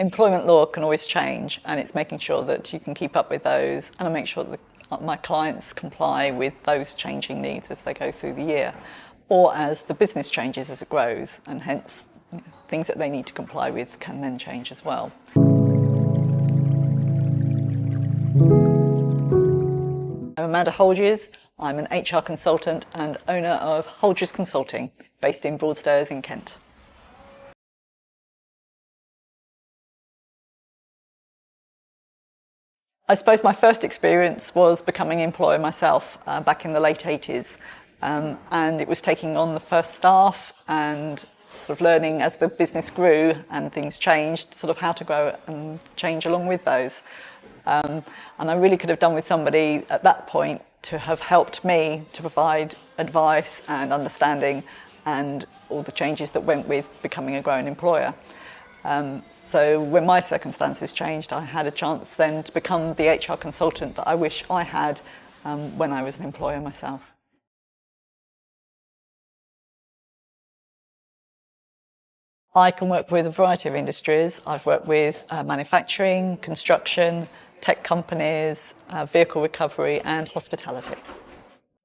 employment law can always change, and it's making sure that you can keep up with those and make sure that my clients comply with those changing needs as they go through the year, or as the business changes as it grows, and hence things that they need to comply with can then change as well. I'm Amanda Holges. I'm an HR consultant and owner of Holges Consulting, based in Broadstairs in Kent. I suppose my first experience was becoming an employer myself back in the late 80s, and it was taking on the first staff and sort of learning as the business grew and things changed, sort of how to grow and change along with those. And I really could have done with somebody at that point to have helped me to provide advice and understanding and all the changes that went with becoming a grown employer. So when my circumstances changed, I had a chance then to become the HR consultant that I wish I had when I was an employer myself. I can work with a variety of industries. I've worked with manufacturing, construction, tech companies, vehicle recovery and hospitality.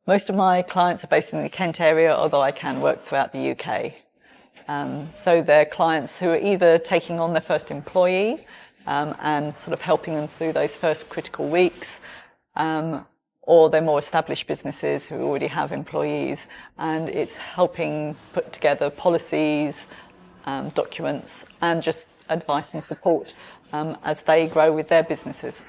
Most of my clients are based in the Kent area, although I can work throughout the UK. So they're clients who are either taking on their first employee and sort of helping them through those first critical weeks, or they're more established businesses who already have employees, and it's helping put together policies, documents and just advice and support as they grow with their businesses.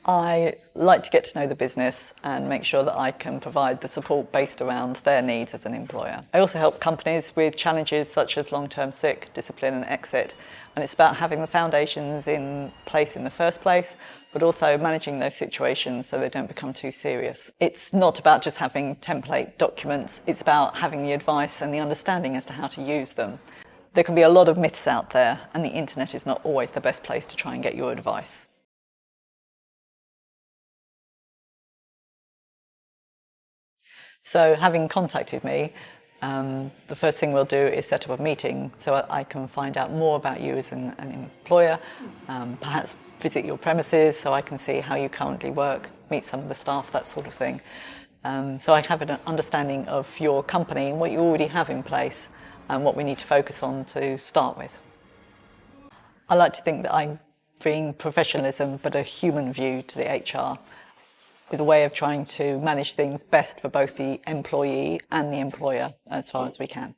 I like to get to know the business and make sure that I can provide the support based around their needs as an employer. I also help companies with challenges such as long-term sick, discipline and exit, and it's about having the foundations in place in the first place, but also managing those situations so they don't become too serious. It's not about just having template documents, it's about having the advice and the understanding as to how to use them. There can be a lot of myths out there, and the internet is not always the best place to try and get your advice. So having contacted me, the first thing we'll do is set up a meeting so I can find out more about you as an employer, perhaps visit your premises so I can see how you currently work, meet some of the staff, that sort of thing. So I have an understanding of your company and what you already have in place and what we need to focus on to start with. I like to think that I bring professionalism but a human view to the HR, with a way of trying to manage things best for both the employee and the employer as far as we can.